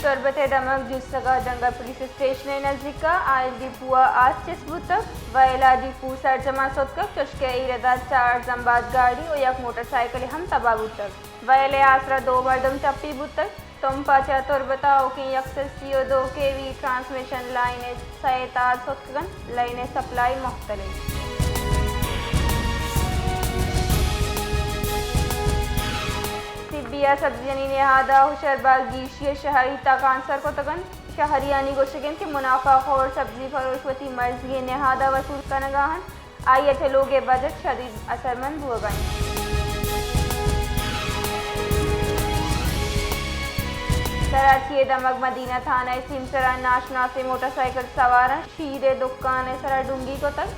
torbat damak jussaga danga police station नजदीका आयदी पुआ आज चिस्बुतक वयलादी पूसर जमा सोतक चुशके इरदा 4 जंबाद गाड़ी और एक मोटरसाइकिल हम तबाबुतक वयले आसरा 2 मर्दम चप्पी बुतक तुम पाचा तोरबताओ कि यक्ससियो 2 केवी ट्रांसमिशन लाइन सय तार सोतकन लाइन सप्लाई मुख्तलिफ सिबिया सब्जियानी नेहादा हुशरबाग गीशिया शहरी ताकांसर को तगन शहरियानी गोशगन के मुनाफा खोर सब्जी फरोशवती मर्जी नेहादा वसूल कनगाहन आइए थे लोग बजट शदीद असरमंद हुआ गए। कराची दमक मदीना थाना सिमसरा नाशना से मोटरसाइकिल सवार शीरे दुकान सरा डूंगी को तक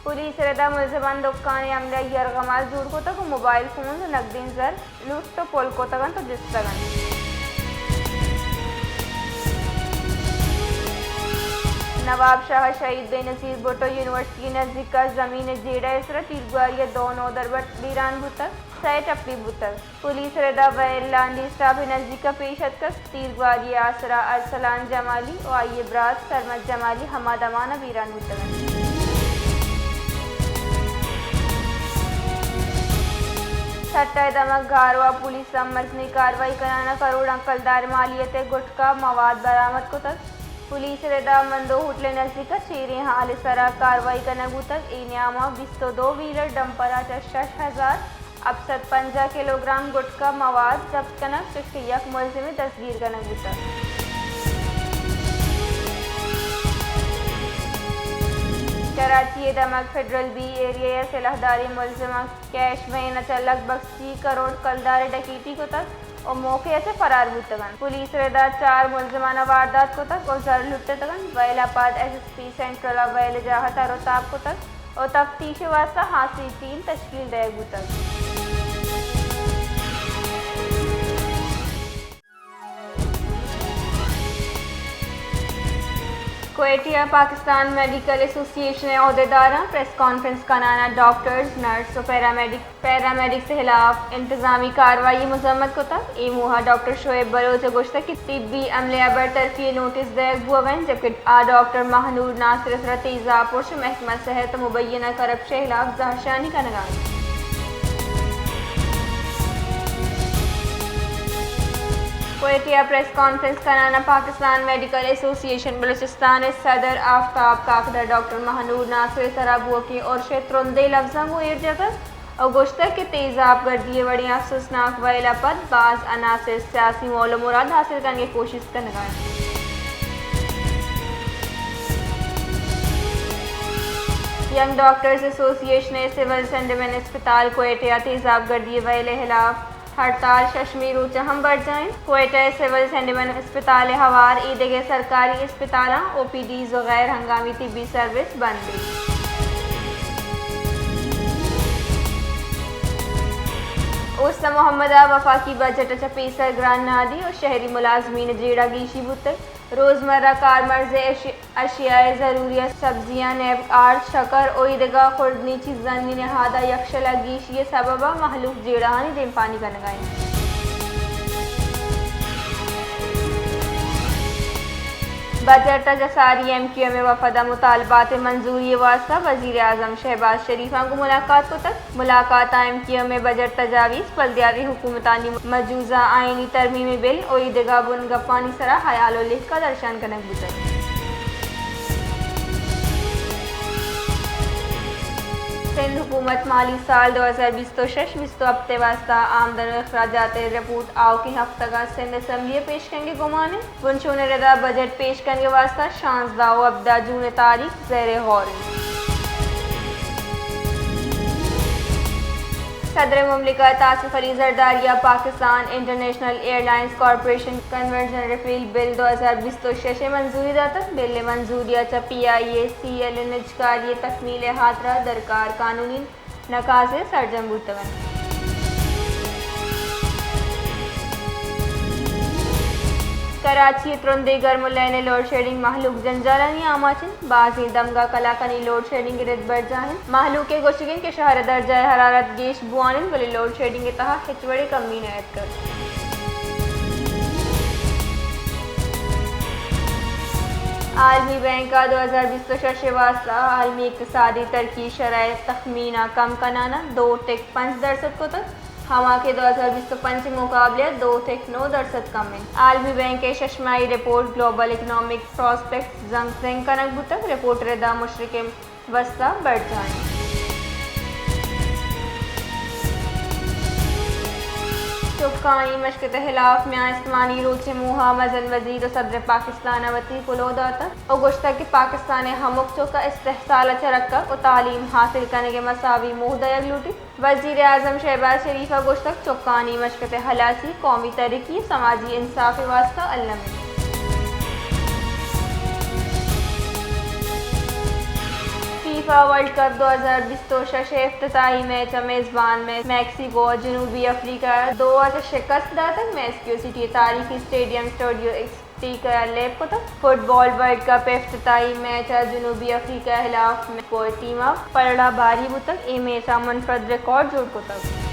पुलिस रदा मुलजमान दुकान अमला यरगमाल जोड़ को तक मोबाइल फोन नकदीन जर लूट तो पोल को तगन तो जिस तगन नवाब शाह शहीद बेनजीर भुट्टो यूनिवर्सिटी नजदीक का जमीन जेड़ा इसरा तीरगुआरिया 2 नौदरबट बीरान भुतक सय टप्पी भुतक पुलिस रदा वैलांडी स्टाफ नजदीक का पेशत का तीरगुआरिया आसरा अरसलान जमाली और आइए ब्रात सरमत जमाली हमादमाना बीरान भुतक सट्टा दमक घारवा पुलिस समझने कार्रवाई कराना करोड़ अंकलदार मालियत गुटका मवाद बरामद को तक पुलिस रदा मंदो होटले नजदीक चेरे हाल सरा कार्रवाई करना तक इनामा 22 व्हीलर डंपरा 60,000 अब 50 किलोग्राम गुटका मवाद जब्त करना यक मुलजिम में तस्वीर करना तक कराची दमक फेडरल बी एरिया सलाहदारी मुलजिमा कैश में न लगभग 30 करोड़ कलदार डकैती को तक और मौके से फरार भुतगन पुलिस रदा 4 मुलजिमाना वारदात को तक और जर लुटते तगन वैलापाद एसएसपी सेंट्रल वैल जाहत रोताब को तक और तफ्तीश वास्ता हासिल टीम तश्कील दे भुतक क्वेटिया पाकिस्तान मेडिकल एसोसिएशन अहदेदारा प्रेस कॉन्फ्रेंस कराना डॉक्टर्स नर्स और पैरामेडिक से खिलाफ इंतजामी कार्रवाई मजम्मत को तक एमुहा डॉक्टर शोएब बलोच गोश्त की तिब्बी अमले अबर तरफी नोटिस देख बुआवन जबकि डॉक्टर महानूर नासिर तेजा पुरुष महकमा सेहत मुबैना करप्शन के खिलाफ जहरशानी का नगान क्वेटिया प्रेस कॉन्फ्रेंस कराना पाकिस्तान मेडिकल एसोसिएशन बलूचिस्तान सदर आफ्ताब काकदर डॉक्टर महानूर नासिर सराबुआ की और शेत्रुंदे लफ्जा को जगत और गोश्त के तेजाब गर्दिए बड़ी अफसोसनाक वैलापद बाज अनासिर सियासी मौल मुराद हासिल करने की कोशिश कर लगाए young doctors association civil Sandeman अस्पताल क्वेटिया तेजाब गर्दिए वैले खिलाफ हड़ताल शशमीर चहम बढ़ जाएं क्वेटा सिविल सेंटिमेंट अस्पताल हवार ईदगे सरकारी अस्पताल ओपीडीज और गैर हंगामी तिब्बी सर्विस बंद उस मोहम्मदा वफाकी बजट चपेसर ग्रान नादी और शहरी मुलाजमीन जेड़ा गीशी बुतक रोज़मर्रा कारमर्ज अशियाए ज़रूरिया सब्जियां नेब आर्ट शकर और ईदगा खुर्दनी चीज़ानी नहादा यक्षला गीशी सबबा महलूक जेड़ानी देम पानी का लगाए बजट जसारी MQM में वफदा मुतालबात मंजूरी वास्ता वज़ीर आज़म शहबाज शरीफा को मुलाकात को तक मुलाकात MQM में बजट तजावीज़ बल्दियाती हुकूमतानी मजूज़ा आइनी तरमीमी बिल और ईदगा बुन गप्पानी सरा हयालो लिख का दर्शन करने गुजर सिंध हुकूमत माली साल 2020-20 हफ्ते वास्ता आमदन अखराजात रिपोर्ट आओ की हफ्तगा सिंध असम्बली पेश करेंगे गुमाने बुनशोन रदा बजट पेश करने वास्ता 16 अब्दा जून तारीख ज़ेर गौर सदर मुमलिकत आसिफ अली जरदारिया Pakistan international airlines corporation conversion repeal bill 2020 मंजूरी दाता बिल मंजूरिया PIA CL निजकारी तकमील हाथरा दरकार कानूनी नकाजे सरजम बुतवन कराची तुरंदे गर्म लेने लोड शेडिंग महलूक जंजालानी आमाचिन बाजी दमगा कलाकनी लोड शेडिंग रिद बढ़ जाए महलूक के गोशिगिन के शहर दर्जा हरारत गेश बुआनिन वाले लोड शेडिंग के तहत हिचवड़े कमी नयत कर आलमी बैंक का 2020 वास्ता आलमी इक़्तिसादी तरक्की शराय तखमीना कम कनाना 2.5% को तक हवा के 2025 के मुकाबले 2.9% कम है। आलमी बैंक के शशमाई रिपोर्ट ग्लोबल इकनॉमिक प्रॉस्पेक्ट जंग कनक तक रिपोर्ट रदा मुशरिक वस्ता बढ़ जाए। चुकानी मशक खिलाफ में इस्लानी रोच मुहा मजन वजीर सदर पाकिस्तान अवती पुलोदाता और गुश्ता कि पाकिस्तान हमुक चौका इस्तेहसाल चरक्का और तालीम हासिल करने के मसावी मुहदयग लूटी। वजीर आजम शहबाज शरीफ गुश्तक चुकानी मशक हलासी कौमी तरक्की समाजी इंसाफ वास्ता अल्लम। फीफा वर्ल्ड कप 2022 इफ्तिताही मैच मेज़बान में मैक्सिको और जनूबी अफ्रीका 2 शिकस्त दातक मैक्सिको सिटी तारीखी स्टेडियम स्टूडियो लेब को तक फुटबॉल वर्ल्ड कप इफ्तिताही मैच जनूबी अफ्रीका खिलाफ में कोई टीम पलड़ा बारी बुतक ए मैच मुनफरद रिकॉर्ड जोड़ को तक।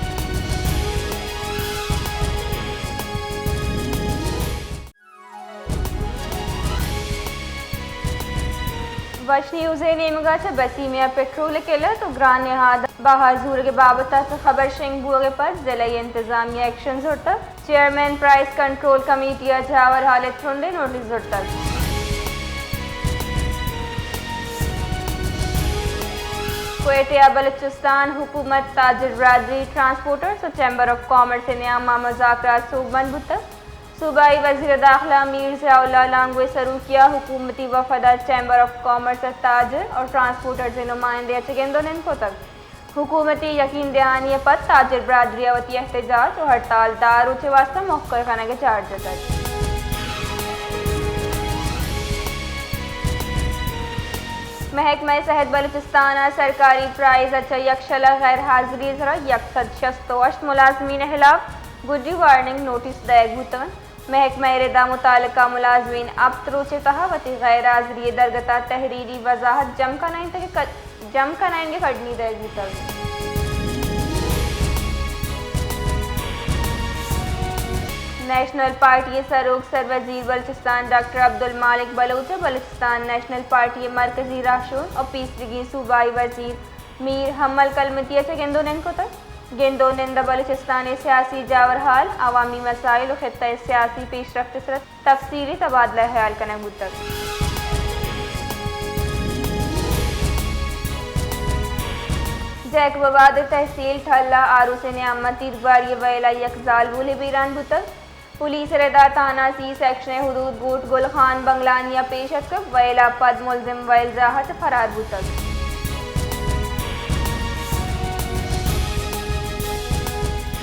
वश न्यूज़ नेमगा से बसी में पेट्रोल के लिए तो ग्रान नहाद बहाजूर के बाबत खबर शेंग बुगे पर जिला इंतजामिया एक्शन जोड़ता चेयरमैन प्राइस कंट्रोल कमेटी जावर हालत ठुंडे नोटिस जोड़ता। क्वेटिया बलूचिस्तान हुकूमत ताजिर बरादरी ट्रांसपोर्टर्स और चैम्बर ऑफ कॉमर्स न्यामा मुज़ाकरात सूबन बुता सूबाई वज़ीर दाखिला मीर ज़ियाउल्लाह लांगवे सरूकिया हुकूमती वफदा चैम्बर ऑफ कॉमर्स ताजिर और ट्रांसपोर्टर से नुमाइंदे चगेंदोन को तक हुकूमती यकीन दहानी पर ताजिर बरादरी अवती एहतजाज और हड़ताल दार उचे वास्ता मौक़े खाना के चार्ज तक। महकमा सेहत बलूचिस्तान सरकारी प्राइज अच्छा यकशला गैर हाजिरी जरा 168 मुलाजमीन खिलाफ गुडी वार्निंग नोटिस दयग भूतवन महकमा रदा मुतालिका मुलाजमीन अब तरोचे तहावती गैर हाजिरी दरगता तहरीरी वजाहत जम कनाएंगे खड़नी दयग भूतवन। नेशनल पार्टी सरोग सरवजीर Balochistan doctor Abdul Malik Baloch Balochistan national party मरकजी राशून और पीसगी सूबाई वजीर मीर हमल कलमतिया से गेंदोनन को तक गेंदोनंदा बलूचिस्तान सियासी जावर हाल अवामी मसाइल और खित्ता सियासी पेशरफ्त सर तफसीली तबादला ख्याल कनक तक। जैकबाबाद तहसील ठल्ला आरूस न्यामत तीरबारी वैला यकजाल बुल बीरान बुतक पुलिस रदा थाना सी सेक्शन हुदूद बूट गुल खान बंगलानिया पेशक वैला पद मुलजिम वैल जाहत फरार बुतक।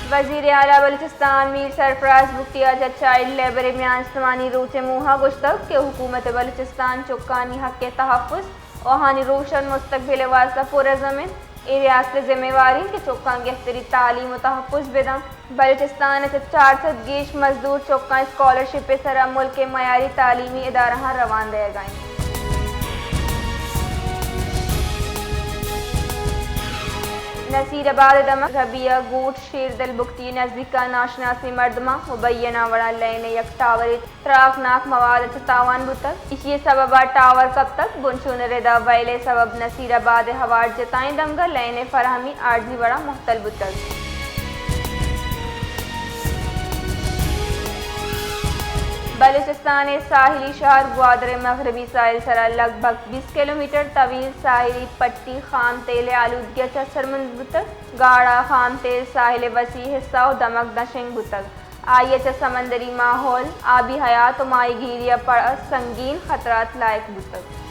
वज़ीर आला बलूचिस्तान मीर सरफराज बुख्तिया चाइल्ड लेबर में इस्लानी रोचे मुहा गुश्तक के हुकूमत बलूचिस्तान चुकानी हक के तहफ़्फ़ुज़ और हानि रोशन मुस्तक़बिल वास्ता पुरज़मीन ए रियासत जिम्मेवारी के चौका गहतरी तालीम और तहफ़्फ़ुज़ बेदम बलूचिस्तान 400 गेश मजदूर चौका स्कॉलरशिप सरा मुल्क के मयारी तालीमी इदारा रवान दिए गए। नसीराबाद दमक रबिया गोट शेरदल बुख्ती नजदीका नाशनासी मर्दमा मुबैना वड़ा लेने यक टावर त्राफनाक मवाद तावान बुतक इसी सबबा टावर कब तक बुनशुन रेदा वैले सबब नसीराबाद हवार जताएं दमगा लेने फरहमी आर्जी बड़ा मुख्तल बुतक। बलूचिस्तान साहिली शहर ग्वादर मगरबी साहिल सरा लगभग 20 किलोमीटर तवील साहिली पट्टी खाम तेल आलूदगी अच्छा सरमंद बुतक गाढ़ा खाम तेल साहिल वसी हिस्सा और दमक दशंग बुतक आई अच्छा समंदरी माहौल आबी हयात और माही गिरिया पर संगीन खतरात लायक बुतक।